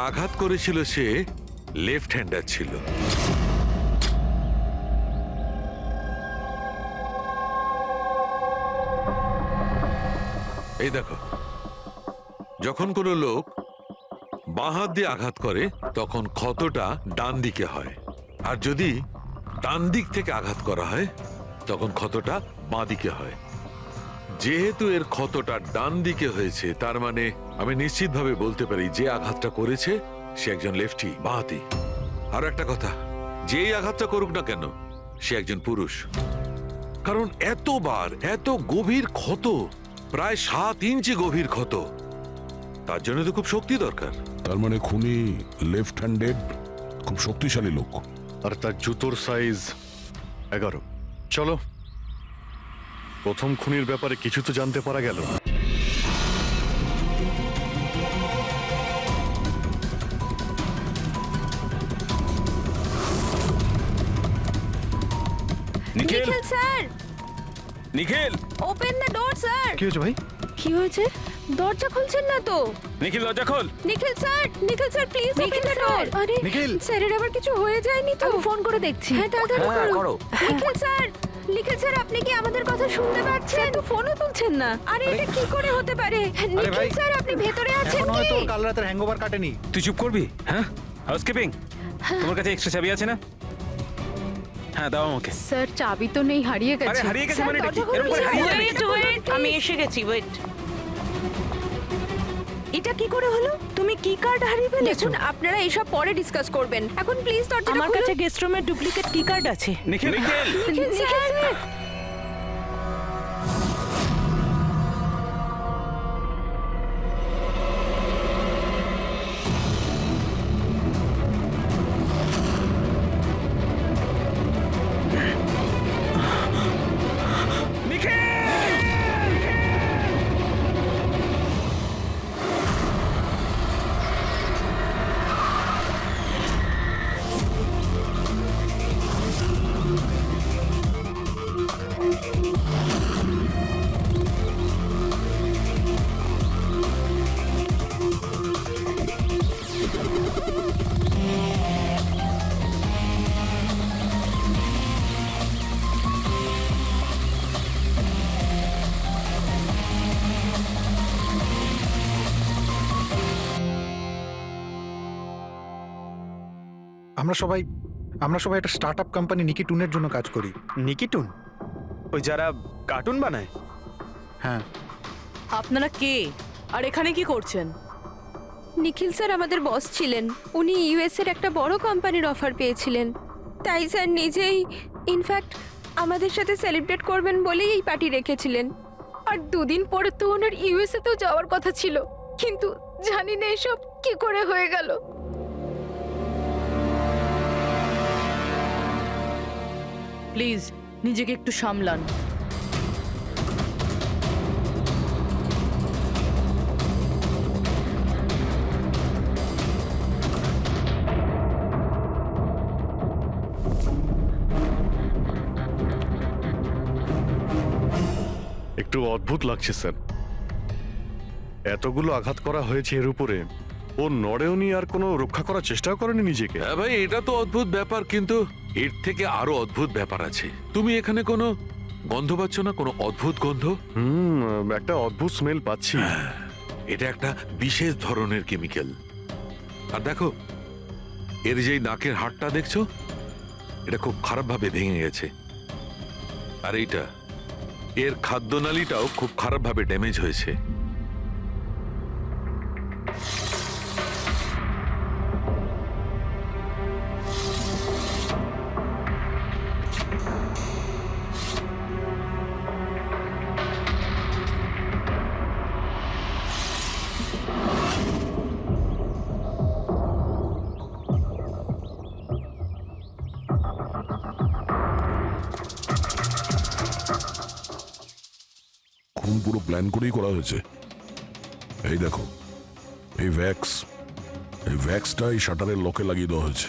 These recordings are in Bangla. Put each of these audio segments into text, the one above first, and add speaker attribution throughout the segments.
Speaker 1: আঘাত করেছিল সে লেফট হ্যান্ডার ছিল। এই দেখো, যখন কোনো লোক বাঁ হাত দিয়ে আঘাত করে তখন ক্ষতটা ডান দিকে হয়, আর যদি ডান দিক থেকে আঘাত করা হয় তখন ক্ষতটা বাঁ দিকে হয়। যেহেতু এর ক্ষতটা ডান দিকে হয়েছে, তার মানে আমি নিশ্চিতভাবে বলতে পারি যে আঘাতটা করেছে সে একজন লেফটি, বাঁহাতি। আর একটা কথা, যেই আঘাতটা করুক না কেন সে একজন পুরুষ, কারণ এতবার এত গভীর ক্ষত, প্রায় 7 ইঞ্চি গভীর ক্ষত, তার জন্য তো খুব শক্তি দরকার।
Speaker 2: তার মানে খুনি লেফট হ্যান্ডেড, খুব শক্তিশালী লোক।
Speaker 3: আর তার জুতোর সাইজ 11। চলো, প্রথম খুনির ব্যাপারে কিছু তো জানতে পারা গেল।
Speaker 4: Nikhil
Speaker 5: sir,
Speaker 4: Nikhil
Speaker 5: open the door sir.
Speaker 3: কি হয়েছে ভাই?
Speaker 5: কি হয়েছে? দরজা খুলছেন না তো?
Speaker 4: নিখিল দরজা খোল।
Speaker 5: Nikhil sir please open the door. আরে
Speaker 3: নিখিল!
Speaker 5: স্যারের আবার কিছু হয়ে যায়নি তো? আমি ফোন করে দেখছি। হ্যাঁ, তাড়াতাড়ি করো। নিখিল স্যার আপনি কি আমাদের কথা শুনতে পাচ্ছেন? তো ফোনও তুলছেন না। আরে এটা কি করে হতে পারে? নিখিল স্যার আপনি ভেতরে আছেন
Speaker 3: এখন হয়তো
Speaker 5: কি?
Speaker 3: কাল রাতের হ্যাংওভার কাটেনি।
Speaker 4: তুই চুপ করবি? হ্যাঁ, হাউসকিপিং, তোমার কাছে এক্সট্রা চাবি আছে না? হ্যাঁ, দাও আমাকে।
Speaker 5: স্যার চাবি তো নেই, হারিয়ে
Speaker 4: আরে
Speaker 5: গেছে।
Speaker 4: হারিয়ে গেছে
Speaker 5: স্যার,
Speaker 4: মানে এটা কি?
Speaker 5: দরজা খুলুন,
Speaker 4: এরকম করে হারিয়ে যাবে?
Speaker 5: wait,
Speaker 6: আমি এসে গেছি, ওয়েট। এটা কি করে হলো? তুমি কি কার্ড হারিয়ে ফেলেছো?
Speaker 5: দেখুন আপনারা এইসব পরে ডিসকাস করবেন, এখন প্লিজ দরজাটা
Speaker 6: আমার
Speaker 5: খুলুন।
Speaker 6: কাছে গেস্ট রুমের ডুপ্লিকেট কি কার্ড আছে।
Speaker 4: নিখিল নিখিল
Speaker 5: নিখিল স্যার
Speaker 7: আমরা সবাই একটা স্টার্টআপ কোম্পানি নিকিটুনের জন্য কাজ করি।
Speaker 4: নিকিটুন? ওই যারা কার্টুন বানায়?
Speaker 7: হ্যাঁ।
Speaker 6: আপনারা কে আর এখানে কি করছেন?
Speaker 5: নিখিল স্যার আমাদের বস ছিলেন, উনি ইউএস এর একটা বড় কোম্পানির অফার পেয়েছিলেন, তাই স্যার নিজেই ইনফ্যাক্ট আমাদের সাথে সেলিব্রেট করবেন বলেই এই পার্টি রেখেছিলেন। আর 2 দিন পরে তো ওনার ইউএসএ তেও যাওয়ার কথা ছিল, কিন্তু জানি না এসব কি করে হয়ে গেল।
Speaker 6: প্লিজ নিজেকে একটু সামলান।
Speaker 3: একটু অদ্ভুত লাগছে স্যার, এতগুলো আঘাত করা হয়েছে এর উপরে, ও নড়েওনি আর কোনো রক্ষা করার চেষ্টাও করেনি নিজেকে।
Speaker 1: হ্যাঁ ভাই, এটা তো অদ্ভুত ব্যাপার, কিন্তু এর থেকে আরো অদ্ভুত ব্যাপার আছে। তুমি এখানে কোনো গন্ধ পাচ্ছ না? কোনো অদ্ভুত গন্ধ?
Speaker 3: একটা অদ্ভুত স্মেল পাচ্ছি।
Speaker 1: এটা একটা বিশেষ ধরনের কেমিক্যাল। আর দেখো, এর যেই নাকের হাড়টা দেখছো, এটা খুব খারাপভাবে ভেঙে গেছে। আর এইটা, এর খাদ্যনালীটাও খুব খারাপভাবে ড্যামেজ হয়েছে।
Speaker 2: খুন পুরো প্ল্যান করেই করা হয়েছে। এই দেখো, এই ভ্যাক্সটা এই শাটারের লকে লাগিয়ে দেওয়া হয়েছে,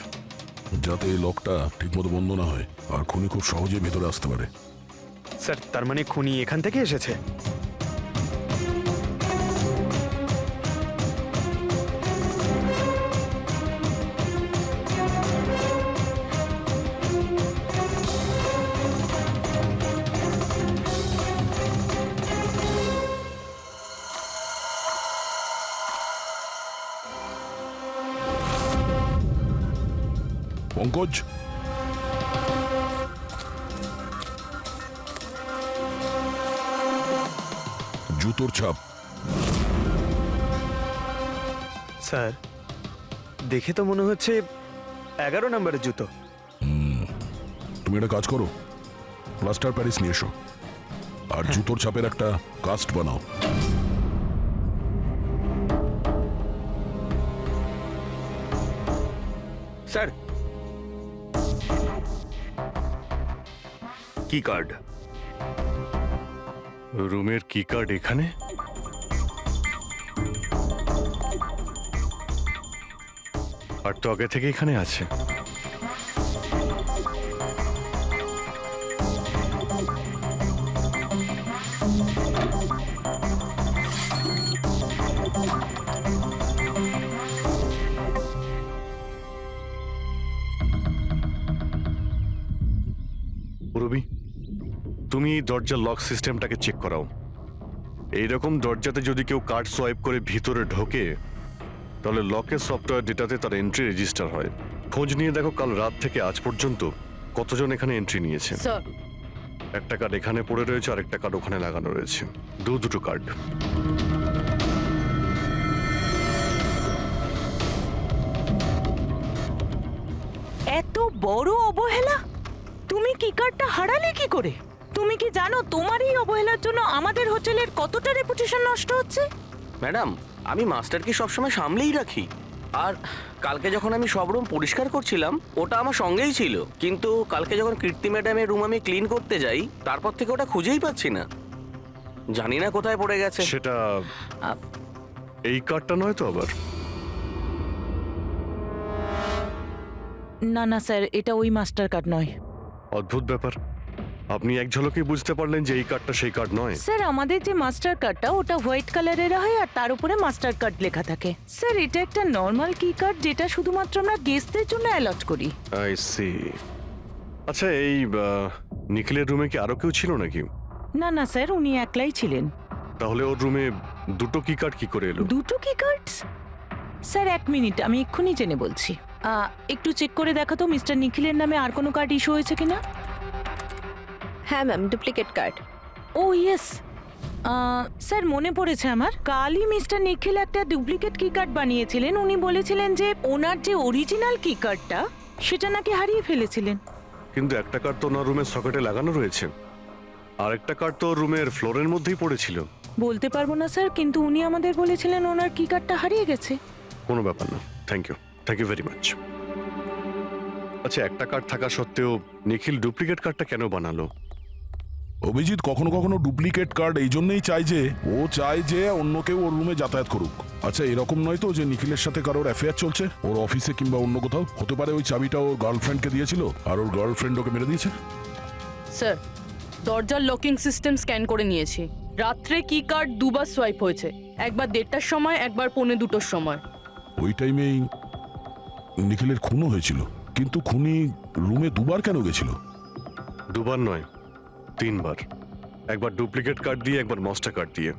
Speaker 2: যাতে এই লকটা ঠিকমতো বন্ধ না হয় আর খুনি খুব সহজে ভেতরে আসতে পারে।
Speaker 4: স্যার, তার মানে খুনি এখান থেকে এসেছে?
Speaker 2: পঙ্কজ, জুতোর ছাপ।
Speaker 8: স্যার, দেখে তো মনে হচ্ছে 11 নম্বরের জুতো।
Speaker 2: তুমি একটা কাজ করো, প্লাস্টার প্যারিস নিয়ে এসো আর জুতোর ছাপের একটা কাস্ট বানাও।
Speaker 8: স্যার,
Speaker 3: কি কার্ড? রুমের কি কার্ড এখানে? আর তো আগে থেকে এখানে আছে। রবি, তুমি এই দরজার লক সিস্টেমটাকে চেক করাও। এইরকম দরজাতে যদি কেউ কার্ড সোয়াইপ করে ভিতরে ঢোকে, তাহলে লকের সফটওয়্যার ডেটাতে তার এন্ট্রি রেজিস্টার হয়। খোঁজ নিয়ে দেখো কাল রাত থেকে আজ পর্যন্ত কতজন এখানে এন্ট্রি নিয়েছে।
Speaker 6: স্যার,
Speaker 3: একটা কার্ড এখানে পড়ে রয়েছে আর একটা কার্ড ওখানে লাগানো রয়েছে, দুটো কার্ড।
Speaker 9: এত বড় অবহেলা! তুমি কি কার্ডটা হারালে কি করে? তুমি কি জানো তোমার এই অবহেলার জন্য আমাদের হোটেলের কতটা রেপুটেশন নষ্ট হচ্ছে?
Speaker 10: ম্যাডাম, আমি মাস্টারকে সবসময় সামলেই রাখি। আর কালকে যখন আমি সব রুম পরিষ্কার করছিলাম, ওটা আমার সঙ্গেই ছিল। কিন্তু কালকে যখন কীর্তি ম্যাডামের রুম আমি ক্লিন করতে যাই, তারপর থেকে ওটা খুঁজেই পাচ্ছি না। জানি না কোথায় পড়ে গেছে।
Speaker 3: সেটা এই কার্ডটা নয় তো আবার?
Speaker 9: না না স্যার, এটা ওই মাস্টার কার্ড নয়।
Speaker 3: অদ্ভুত ব্যাপার, আপনি এক ঝলকেই বুঝতে পারলেন যে এই কার্ডটা সেই কার্ড নয়।
Speaker 9: স্যার, আমাদের যে মাস্টার কার্ডটা ওটা হোয়াইট কালারের হয় আর তার উপরে মাস্টার কার্ড লেখা থাকে। স্যার, এটা একটা নর্মাল কি কার্ড যেটা শুধুমাত্র আমরা গেস্টদের জন্য অ্যালট করি।
Speaker 3: I see. আচ্ছা, এই নিখিলের রুমে কি আরো কেউ ছিল নাকি?
Speaker 9: না না স্যার, উনি একলাই ছিলেন।
Speaker 3: তাহলে ওর রুমে দুটো কি কার্ড কি করে এলো?
Speaker 9: দুটো কি কার্ডস? স্যার, 1 মিনিট, আমি এক্ষুনি জেনে বলছি। একটু চেক করে দেখা তো মিস্টার নিখিলের নামে আর কোনো কার্ড ইস্যু হয়েছে কিনা।
Speaker 5: হ্যাঁ ম্যাম, ডুপ্লিকেট কার্ড।
Speaker 9: ও ইয়েস, স্যার মনে পড়েছে আমার। কালই মিস্টার নিখিল একটা ডুপ্লিকেট কি কার্ড বানিয়েছিলেন। উনি বলেছিলেন যে ওনার যে অরিজিনাল কি কার্ডটা সেটা নাকি হারিয়ে ফেলেছিলেন।
Speaker 3: কিন্তু একটা কার্ড তো ওনার রুমের সকেটে লাগানো রয়েছে, আর একটা কার্ড তো রুমের ফ্লোরের মধ্যেই পড়েছিল।
Speaker 9: বলতে পারবো না স্যার, কিন্তু উনি আমাদের বলেছিলেন ওনার কি কার্ডটা হারিয়ে গেছে।
Speaker 3: কোনো ব্যাপার না, থ্যাংক ইউ ভেরি মাচ। আচ্ছা, একটা কার্ড থাকা সত্ত্বেও নিখিল ডুপ্লিকেট কার্ডটা কেন বানালো?
Speaker 2: অভিজিৎ কখনো কখনো ডুপ্লিকেট কার্ড এই জন্যই চায় যে ও চায় যে অন্য কেউ ওর রুমে যাতায়াত করুক। আচ্ছা, এরকম নয় তো যে নিখিলের সাথে কারোর অ্যাফেয়ার চলছে ওর অফিসে কিংবা অন্য কোথাও? হতে পারে ওই চাবিটা ওর গার্লফ্রেন্ডকে দিয়েছিল আর ওর গার্লফ্রেন্ড ওকে মেরে দিয়েছে।
Speaker 6: স্যার, দরজার লকিং সিস্টেম স্ক্যান করে নিয়েছি। রাত্রে কি কার্ড দুবার সোয়াইপ হয়েছে, একবার 1:30টার সময়, একবার 1:45টার সময়।
Speaker 2: ওই টাইমেই নিখিলের খুনও হয়েছিল, কিন্তু খুনি রুমে দুবার কেন গেছিল?
Speaker 3: দুবার নয়, 3 বার। একবার ডুপ্লিকেট কার্ড দিয়ে, একবার মাস্টার কার্ড দিয়ে,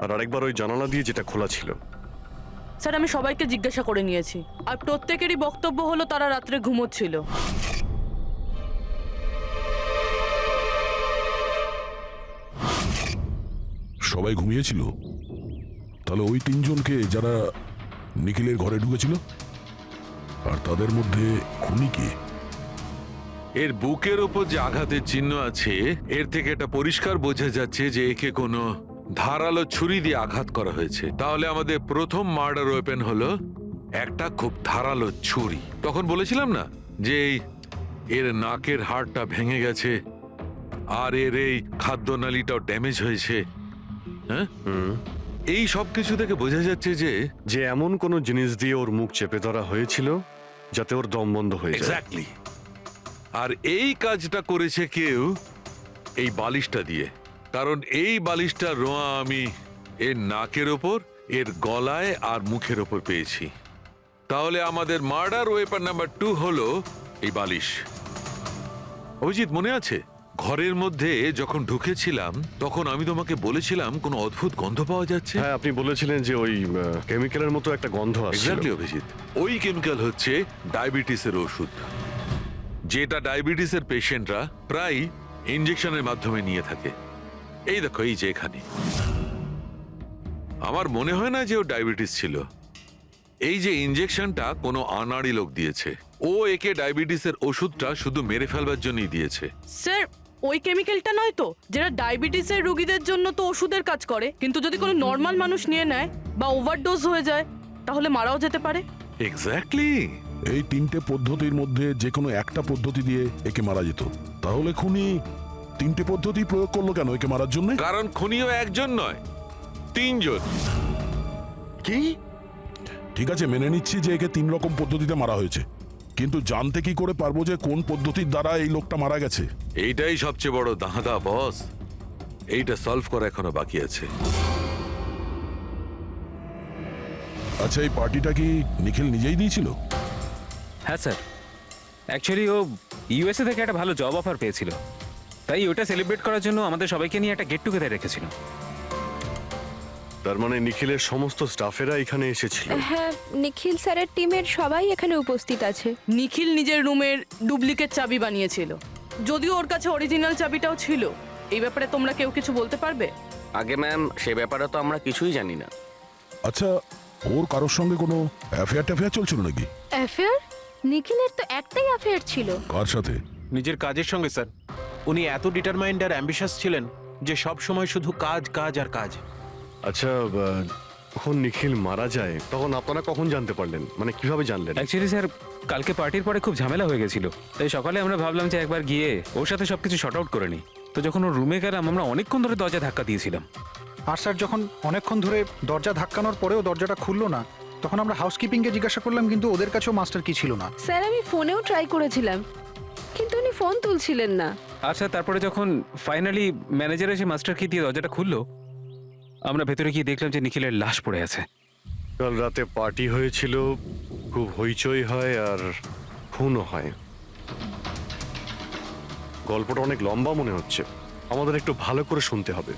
Speaker 3: আর আরেকবার ওই জানালা দিয়ে যেটা খোলা ছিল।
Speaker 6: স্যার, আমি সবাইকে জিজ্ঞাসা করে নিয়েছি, আর প্রত্যেকেরই বক্তব্য হলো তারা রাত্রে ঘুমোচ্ছিল।
Speaker 2: সবাই ঘুমিয়েছিল? তাহলে ওই 3 জনকে যারা নিখিলের ঘরে ঢুকেছিল, আর তাদের মধ্যে খুনি কে?
Speaker 1: এর বুকের ওপর যে আঘাতের চিহ্ন আছে, এর থেকে এটা পরিষ্কার বোঝা যাচ্ছে যে একে কোনো ধারালো ছুরি দিয়ে আঘাত করা হয়েছে। তাহলে আমাদের প্রথম মার্ডার ওয়েপেন হলো একটা খুব ধারালো ছুরি। তখন বলেছিলাম না যে এর নাকের হাড়টা ভেঙে গেছে আর এর এই খাদ্যনালীটাও ড্যামেজ হয়েছে। হ্যাঁ, এই সব কিছু থেকে বোঝা যাচ্ছে যে
Speaker 3: এমন কোনো জিনিস দিয়ে ওর মুখ চেপে ধরা হয়েছিল যাতে ওর দম বন্ধ হয়ে যায়।
Speaker 1: এক্স্যাক্টলি। আর এই কাজটা করেছে কেউ এই বালিশটা দিয়ে, কারণ এই বালিশটা রোয়া আমি এর নাকের ওপর, এর গলায় আর মুখের ওপর পেয়েছি। তাহলে আমাদের মার্ডার ওয়েপন নাম্বার 2 হলো এই বালিশ। অভিজিৎ, মনে আছে ঘরের মধ্যে যখন ঢুকেছিলাম তখন আমি তোমাকে বলেছিলাম কোনো অদ্ভুত গন্ধ পাওয়া যাচ্ছে।
Speaker 3: হ্যাঁ, আপনি বলেছিলেন যে ওই কেমিক্যালের মতো একটা গন্ধ আসছে।
Speaker 1: এক্স্যাক্টলি অভিজিৎ, ওই কেমিক্যাল হচ্ছে ডায়াবেটিসের ওষুধ, যেটা ডায়াবেটিসের পেশেন্টরা প্রায় ইনজেকশনের মাধ্যমে নিয়ে থাকে। এই দেখো, এই যে এখানে। আমার মনে হয় না যে ও ডায়াবেটিস ছিল। এই যে ইনজেকশনটা কোনো আনাড়ি লোক দিয়েছে। ও একে ডায়াবেটিসের ওষুধটা শুধু মেরে ফেলবার জন্যই দিয়েছে।
Speaker 6: স্যার ওই কেমিক্যালটা নয় তো, যেটা ডায়াবেটিসের রোগীদের জন্য তো ওষুধের কাজ করে, কিন্তু যদি কোনো নর্মাল মানুষ নিয়ে নেয় বা ওভারডোজ হয়ে যায় তাহলে মারাও যেতে পারে।
Speaker 1: এক্স্যাক্টলি।
Speaker 2: এই 3টে পদ্ধতির মধ্যে যে কোনো একটা পদ্ধতি দিয়ে একে মারা যেত। তাহলে খুনি 3টে পদ্ধতি প্রয়োগ করলো কেন একে মারার জন্য?
Speaker 1: কারণ খুনিও একজন নয়, 3 জন।
Speaker 2: কি? ঠিক আছে, মেনে নিচ্ছি যে একে 3 রকম পদ্ধতিতে মারা হয়েছে, কিন্তু জানতে কি করে পারবো যে কোন পদ্ধতির দ্বারা এই লোকটা মারা গেছে?
Speaker 1: এইটাই সবচেয়ে বড় দাঁদা বস। এইটা সলভ করা এখনো বাকি আছে।
Speaker 2: আচ্ছা, এই পার্টিটা কি নিখিল নিজেই দিয়েছিল?
Speaker 4: হ্যাঁ স্যার, অ্যাকচুয়ালি ও ইউএসএ থেকে একটা ভালো জব অফার পেয়েছিল, তাই ওটা সেলিব্রেট করার জন্য আমাদের সবাইকে নিয়ে একটা গেট টুগেদার রেখেছিল।
Speaker 3: তার মানে নিখিলের সমস্ত স্টাফেরা এখানে এসেছিল।
Speaker 5: হ্যাঁ, নিখিল স্যারের টিমের সবাই এখানে উপস্থিত আছে।
Speaker 6: নিখিল নিজের রুমের ডুপ্লিকেট চাবি বানিয়েছিল, যদিও ওর কাছে অরিজিনাল চাবিটাও ছিল। এই ব্যাপারে তোমরা কেউ কিছু বলতে পারবে?
Speaker 10: আগে ম্যাম, সে ব্যাপারে তো আমরা কিছুই জানি না।
Speaker 2: আচ্ছা, ওর কারোর সঙ্গে কোনো অ্যাফেয়ার চলছিল নাকি?
Speaker 5: অ্যাফেয়ার? নিখিলের তো একটাই অ্যাফেয়ার ছিল।
Speaker 2: কার সাথে?
Speaker 11: নিজের কাজের সঙ্গে স্যার। উনি এত ডিটারমাইন্ড আর অ্যাম্বিশাস ছিলেন যে সব সময় শুধু কাজ কাজ আর কাজ।
Speaker 3: আচ্ছা, যখন নিখিল মারা যায় তখন আপনারা কখন জানতে পারলেন, মানে কিভাবে জানলেন?
Speaker 4: অ্যাকচুয়ালি স্যার, কালকে পার্টির পরে খুব ঝামেলা হয়ে গেছিল, তাই সকালে আমরা ভাবলাম যে একবার গিয়ে ওর সাথে সবকিছু শর্ট আউট করে নিই। তো যখন ওর রুমে গেলাম, আমরা অনেকক্ষণ ধরে দরজা ধাক্কা দিয়েছিলাম।
Speaker 7: আর স্যার, যখন অনেকক্ষণ ধরে দরজা ধাক্কানোর পরেও দরজাটা খুললো না, তখন আমরা হাউসকিপিংকে জিজ্ঞাসা করলাম, কিন্তু ওদের কাছেও মাস্টার কি ছিল না।
Speaker 5: স্যার, আমি ফোনেও ট্রাই করেছিলাম, কিন্তু উনি ফোন তুলছিলেন না।
Speaker 4: আচ্ছা, তারপরে যখন ফাইনালি ম্যানেজার এসে মাস্টার কি দিয়ে দরজাটা খুললো, আমরা ভেতরে গিয়ে দেখলাম যে নিখিলের লাশ পড়ে আছে।
Speaker 3: কাল রাতে পার্টি হয়েছিল, খুব হইচই হয় আর খুনও হয়। গল্পটা অনেক লম্বা মনে হচ্ছে, আমাদের একটু ভালো করে শুনতে হবে।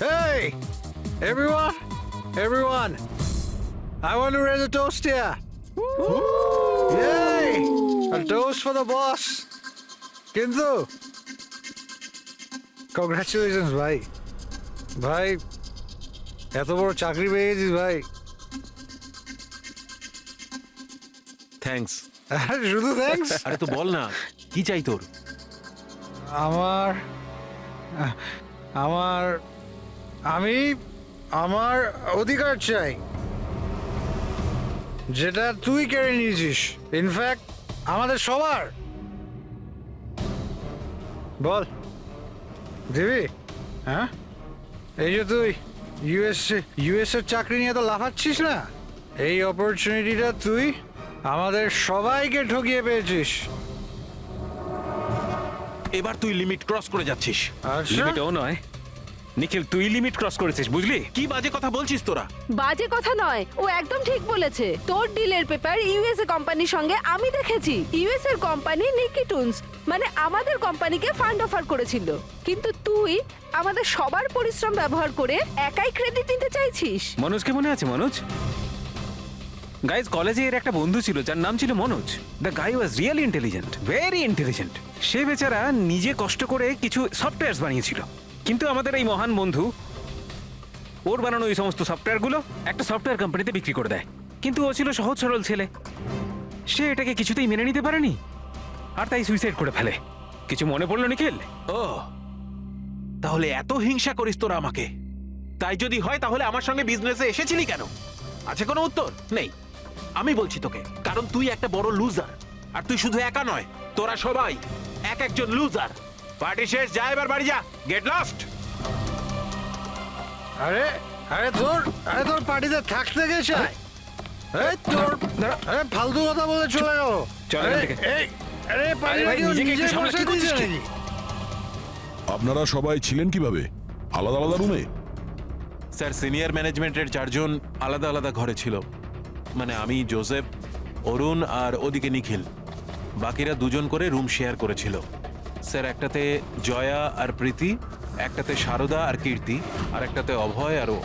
Speaker 7: Hey, everyone, I want to raise a toast here. Yay! A toast for the boss. কিন্তু কংগ্রাচুলেশনস ভাই। ভাই, এত বড় চাকরি পেয়ে গেছিস ভাই।
Speaker 11: থ্যাঙ্কস।
Speaker 7: শুধু থ্যাঙ্কস?
Speaker 11: আরে তো বল না, কি চাই তোর?
Speaker 7: আমার আমার আমি আমার অধিকার চাই, যেটা তুই কেড়ে নিয়েছিস, ইনফ্যাক্ট আমাদের সবার। বল দিবি? হ্যাঁ, এই যে তুই ইউএস এর চাকরি নিয়ে তো লাফাচ্ছিস না, এই অপরচুনিটিটা তুই আমাদের সবাইকে ঠকিয়ে পেয়েছিস।
Speaker 11: এবার তুই লিমিট ক্রস করে যাচ্ছিস।
Speaker 7: আচ্ছা,
Speaker 4: লিমিটও নয় নিখিল, তুই লিমিট ক্রস করেছিস, বুঝলি?
Speaker 11: কি বাজে কথা বলছিস তোরা?
Speaker 5: বাজে কথা নয়, ও একদম ঠিক বলেছে। তোর ডিলের পেপার ইউএসএ কোম্পানির সঙ্গে আমি দেখেছি। ইউএস এর কোম্পানি নিকি টুনস, মানে আমাদের কোম্পানিকে ফান্ড অফার করেছিল, কিন্তু তুই আমাদের সবার পরিশ্রম ব্যবহার করে একাই ক্রেডিট নিতে চাইছিস।
Speaker 4: মনোজকে মনে আছে? মনোজ, গাইজ, কলেজে এর একটা বন্ধু ছিল যার নাম ছিল Manoj. The guy was really intelligent, very intelligent. সে বেচারা নিজে কষ্ট করে কিছু সফটওয়্যার বানিয়েছিল, কিন্তু আমাদের এই মহান বন্ধু ওর বানানো এই সমস্ত সফটওয়্যারগুলো একটা সফটওয়্যার কোম্পানিতে বিক্রি করে দেয়। কিন্তু ও ছিল সহজ সরল ছেলে, সে এটাকে কিছুতেই মেনে নিতে পারেনি আর তাই সুইসাইড করে ফেলে। কিছু মনে পড়লো নিখিল?
Speaker 11: ও, তাহলে এত হিংসা করিস তোরা আমাকে? তাই যদি হয় তাহলে আমার সঙ্গে বিজনেসে এসেছিলি কেন? আছে কোনো উত্তর? নেই। আমি বলছি তোকে, কারণ তুই একটা বড় লুজার। আর তুই শুধু একা নয়, তোর তোরা সবাই এক একজন লুজার। পার্টি শেষ, যা এবার বাড়ি যা, গেট লস্ট।
Speaker 7: আরে আরে তোর পার্টিতে থাকতে গেছে এই তোর আরে ফালতু কথা বলে চলে গেল।
Speaker 4: চল এখান থেকে।
Speaker 7: আরে পার্টি
Speaker 4: ভাই, নিজেকে একটু সামলে, কি করছিস কি?
Speaker 2: আপনারা সবাই ছিলেন কিভাবে আলাদা আলাদা রুমে?
Speaker 11: স্যার, সিনিয়র ম্যানেজমেন্টের 4 জন আলাদা আলাদা ঘরে ছিল। মানে আমি, জোসেফ, অরুণ আর ওদিকে নিখিল। বাকিরা 2 জন করে রুম শেয়ার করেছিল। স্যার, একটাতে জয়া আর প্রীতি, একটাতে সারদা আর কীর্তি, আর একটাতে অভয় আর ও।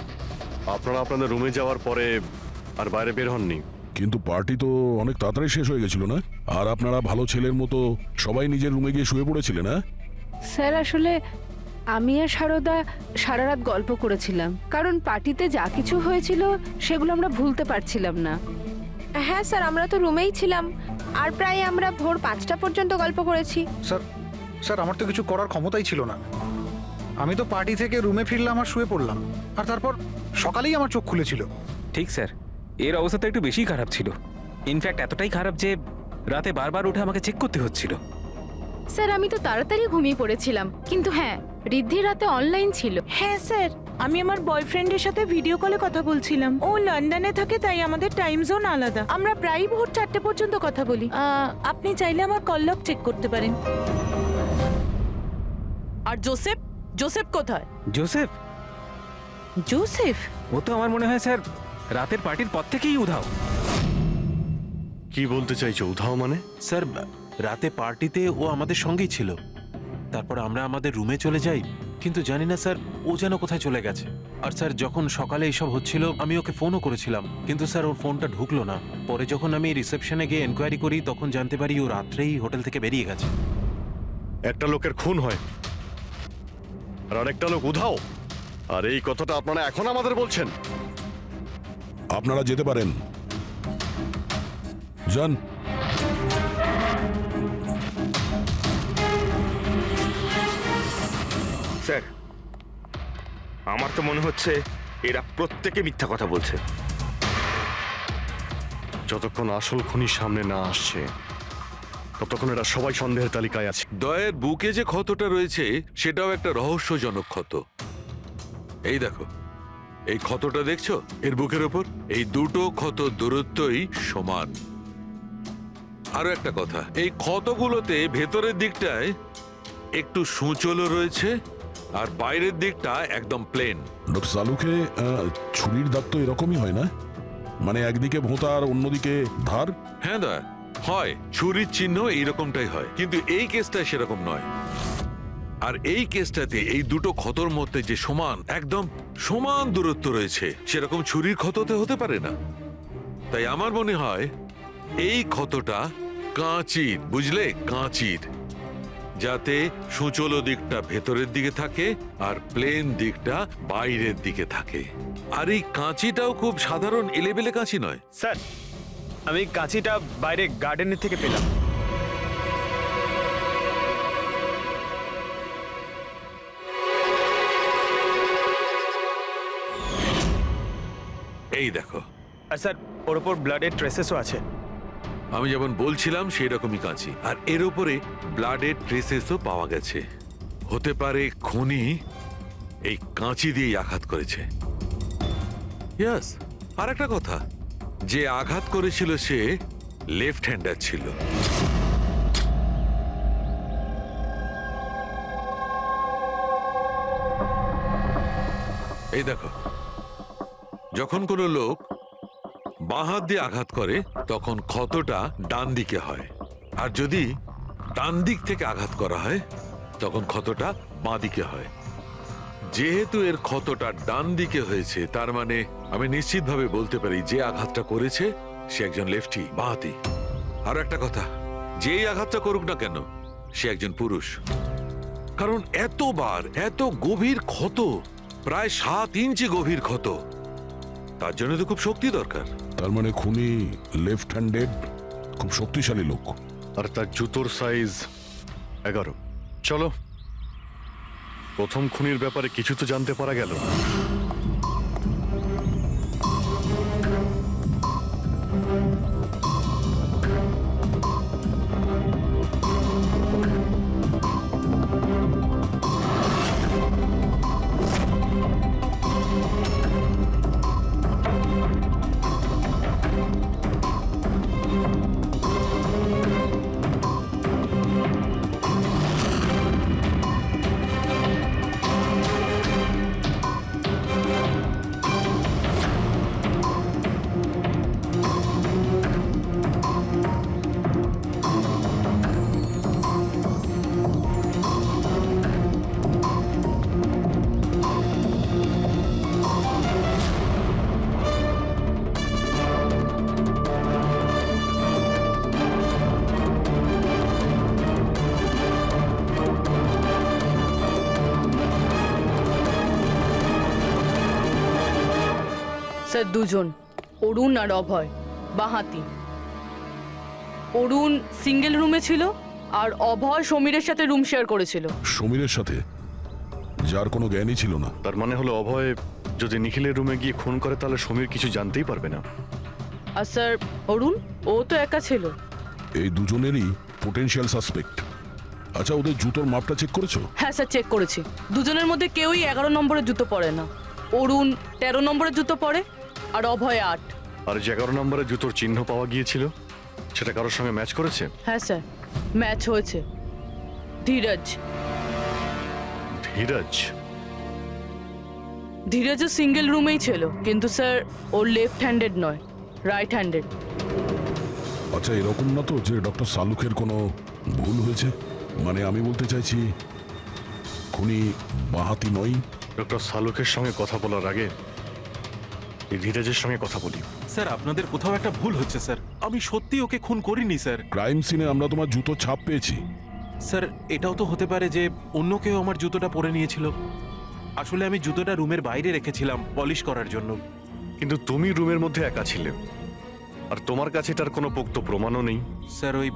Speaker 3: আপনারা আপনাদের রুমে যাওয়ার পরে আর বাইরে বের হননি?
Speaker 2: কিন্তু পার্টি তো অনেক তাড়াতাড়ি শেষ হয়ে গেছিল না? আর আপনারা ভালো ছেলের মতো সবাই নিজের রুমে গিয়ে শুয়ে পড়েছিলেন, না?
Speaker 12: স্যার আসলে আমি আর সারদা সারা রাত গল্প করেছিলাম, কারণ পার্টিতে যা কিছু হয়েছিল সেগুলো আমরা ভুলতে পারছিলাম না।
Speaker 5: হ্যাঁ স্যার, আমরা তো রুমেই ছিলাম আর প্রায় আমরা ভোর 5টা পর্যন্ত গল্প করেছি।
Speaker 7: স্যার আমার তো কিছু করার ক্ষমতাই ছিল না। আমি তো পার্টি থেকে রুমে ফিরলাম আর শুয়ে পড়লাম, আর তারপর সকালেই আমার চোখ খুলেছিল।
Speaker 4: ঠিক স্যার, এর অবস্থা তো একটু বেশি খারাপ ছিল। ইনফ্যাক্ট এতটাই খারাপ যে রাতে বারবার উঠে আমাকে চেক করতে হচ্ছিল।
Speaker 12: স্যার আমি তো তাড়াতাড়ি ঘুমিয়ে পড়েছিলাম, কিন্তু হ্যাঁ ঋদ্ধি রাতে অনলাইন ছিল।
Speaker 9: হ্যাঁ স্যার, আমি আমার বয়ফ্রেন্ডের সাথে ভিডিও কলে কথা বলছিলাম। ও লন্ডনে থাকে, তাই আমাদের টাইম জোন আলাদা। আমরা প্রায় ভোর 4টে পর্যন্ত কথা বলি। আপনি চাইলে আমার কল লগ চেক করতে পারেন।
Speaker 6: আর জোসেফ জোসেফ কোথায়?
Speaker 4: জোসেফ?
Speaker 9: জোসেফ?
Speaker 4: ও তো আমার মনে হয় স্যার রাতের পার্টির পর থেকেই উধাও।
Speaker 3: কি বলতে চাইছো উধাও মানে?
Speaker 11: স্যার, রাতে পার্টিতে ও আমাদের সঙ্গেই ছিল। তারপর আমরা আমাদের রুমে চলে যাই, কিন্তু জানি না স্যার ও যেন কোথায় চলে গেছে। আর স্যার, যখন সকালে এসব হচ্ছিল আমি ওকে ফোনও করেছিলাম, কিন্তু স্যার ওর ফোনটা ঢুকলো না। পরে যখন আমি রিসেপশনে গিয়ে এনকোয়ারি করি তখন জানতে পারি ও রাত্রেই হোটেল থেকে বেরিয়ে গেছে।
Speaker 3: একটা লোকের খুন হয় আর আরেকটা লোক উধাও, আর এই কথাটা আপনারা এখন আমাদের বলছেন?
Speaker 2: আপনারা যেতে পারেন, যান।
Speaker 8: স্যার আমার তো মনে হচ্ছে এরা প্রত্যেকে মিথ্যা কথা বলছে।
Speaker 3: যতক্ষণ আসল খুনি সামনে না আসছে ততক্ষণ এরা সবাই সন্দেহের তালিকায় আছে।
Speaker 1: দয়ের বুকে যে ক্ষতটা রয়েছে সেটাও একটা রহস্যজনক ক্ষত। এই দেখো, এই ক্ষতটা দেখছো এর বুকের ওপর? এই দুটো ক্ষত দূরত্বই সমান। আরো একটা কথা, এই ক্ষতগুলোতে ভেতরের দিকটায় একটু সূচলও রয়েছে আর বাইরের দিকটা একদম প্লেন।
Speaker 2: ডক্টর সালুকে ছুরির দাগ তো এরকমই হয় না? মানে একদিকে ভোঁতা আর অন্যদিকে ধার?
Speaker 1: হ্যাঁ দয়া, হয় ছুরির চিহ্ন এইরকমটাই হয়, কিন্তু এই কেসটা সেরকম নয়। আর এই কেসটাতে এই দুটো ক্ষতর মধ্যে যে সমান, একদম সমান দূরত্ব রয়েছে, সেরকম ছুরির ক্ষততে হতে পারে না। তাই আমার মনে হয় এই ক্ষতটা কাঁচির, বুঝলে, কাঁচির, যাতে সূচলো দিকটা ভেতরের দিকে থাকে আর প্লেন দিকটা বাইরের দিকে থাকে। আর এই কাঁচিটাও খুব সাধারণ এলেবেলে কাঁচি নয়।
Speaker 8: স্যার আমি কাঁচিটা বাইরে গার্ডেনের থেকে পেলাম।
Speaker 1: এই দেখো,
Speaker 8: আর স্যার ওর ওপর ব্লাডের ট্রেসেসও আছে।
Speaker 1: আমি যেমন বলছিলাম সেই রকমই কাঁচি, আর এর উপরে ব্লাডের ট্রেসেসও পাওয়া গেছে। হতে পারে খুনি এই কাঁচি দিয়েই আঘাত করেছে। ইয়েস, আর একটা কথা, যে আঘাত করেছিল সে লেফট হ্যান্ডার ছিল। এই দেখো, যখন কোনো লোক বাঁ হাত দিয়ে আঘাত করে তখন ক্ষতটা ডান দিকে হয়, আর যদি ডান দিক থেকে আঘাত করা হয় তখন ক্ষতটা বাঁ দিকে হয়। যেহেতু এর ক্ষতটা ডান দিকে হয়েছে, তার মানে আমি নিশ্চিতভাবে বলতে পারি যে আঘাতটা করেছে সে একজন লেফটি, বাঁহাতি। আর একটা কথা, যেই আঘাতটা করুক না কেন সে একজন পুরুষ, কারণ এতবার, এত গভীর ক্ষত, প্রায় 7 ইঞ্চি গভীর ক্ষত, তার জন্য তো খুব শক্তি দরকার।
Speaker 2: তার মানে খুনি লেফট হ্যান্ডেড, খুব শক্তিশালী লোক।
Speaker 3: আর তার জুতোর সাইজ 11। চলো, প্রথম খুনির ব্যাপারে কিছু তো জানতে পারা গেল।
Speaker 6: স্যার দুজন, অরুণ আর অভয়, বাঁহাতি। অরুণ সিঙ্গেল রুমে ছিল আর অভয় সমীরের সাথে রুম শেয়ার করেছিল।
Speaker 2: সমীরের সাথে, যার কোনো জ্ঞানই ছিল না।
Speaker 3: তার মানে হলো অভয় যদি নিখিলের রুমে গিয়ে খুন করে তাহলে সমীর কিছু জানতেই পারবে না।
Speaker 6: আর স্যার অরুণ, ও তো একা ছিল।
Speaker 2: এই দুজনেরই পোটেনশিয়াল সাসপেক্ট। আচ্ছা, ওদের জুতোর মাপটা চেক করেছো?
Speaker 6: হ্যাঁ স্যার, চেক করেছি। দুজনের মধ্যে কেউই 11 নম্বরের জুতো পরে না। অরুণ 13 নম্বরের জুতো পরে আর অভয় 8।
Speaker 3: আর যে 11 নম্বরের জুতোর চিহ্ন পাওয়া গিয়েছিল সেটা কারোর সঙ্গে ম্যাচ করেছে?
Speaker 6: হ্যাঁ স্যার, ম্যাচ হয়েছে। ধীরজ।
Speaker 3: ধীরজ?
Speaker 6: ধীরজও সিঙ্গেল রুমেই ছিল, কিন্তু স্যার ওর লেফট হ্যান্ডেড নয়, রাইট হ্যান্ডেড।
Speaker 2: আচ্ছা, এরকম না তো যে ডক্টর সালুকের কোনো ভুল হয়েছে? মানে আমি বলতে চাইছি, খুনি বাঁহাতি নয়।
Speaker 3: ডক্টর সালুকের সঙ্গে কথা বলার আগে এই ধীরজের সঙ্গে কথা বলি।
Speaker 11: স্যার আপনাদের কোথাও একটা ভুল হচ্ছে স্যার, আমি সত্যি ওকে খুন করিনি স্যার।
Speaker 2: ক্রাইম সিনে আমরা তোমার জুতোর ছাপ পেয়েছি।
Speaker 11: স্যার এটাও তো হতে পারে যে অন্য কেউ আমার জুতোটা পরে নিয়েছিল। আসলে আমি জুতোটা রুমের বাইরে রেখেছিলাম পলিশ করার জন্য।
Speaker 3: কিন্তু তুমি রুমের মধ্যে একা ছিলে আর তোমার কাছে তার কোনো পোক্ত প্রমাণও নেই।
Speaker 11: স্যার ওই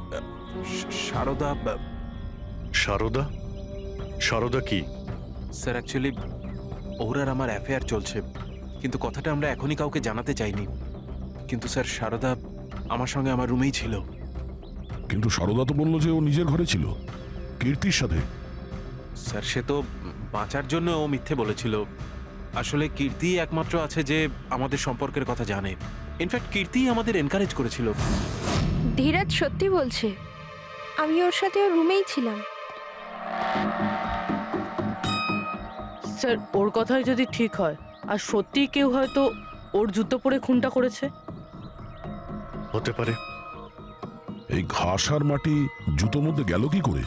Speaker 11: সারদা।
Speaker 3: সারদা? সারদা কি?
Speaker 11: স্যার অ্যাকচুয়ালি ওর আর আমার অ্যাফেয়ার চলছে, কিন্তু কথাটা আমরা এখনই কাউকে জানাতে চাইনি। কিন্তু স্যার সারদা আমার সঙ্গে আমার রুমেই ছিল।
Speaker 2: কিন্তু সারদা তো বললো যে ও নিজের ঘরে ছিল কীর্তির সাথে।
Speaker 11: স্যার সে তো বাঁচার জন্য ও মিথ্যে বলেছিল। আসলে কীর্তি একমাত্র আছে যে আমাদের সম্পর্কের কথা জানে। ইনফ্যাক্ট কীর্তি আমাদের এনকারেজ করেছিল।
Speaker 5: ধীরাজ সত্যি বলছে, আমি ওর সাথে ওর রুমেই ছিলাম।
Speaker 6: স্যার ওর কথাই যদি ঠিক হয় আর সত্যিই কেউ হয়তো ওর জুতো পরে খুনটা করেছে।
Speaker 3: হতে পারে।
Speaker 2: এই ঘাস আর মাটি জুতোর মধ্যে গেল কি করে?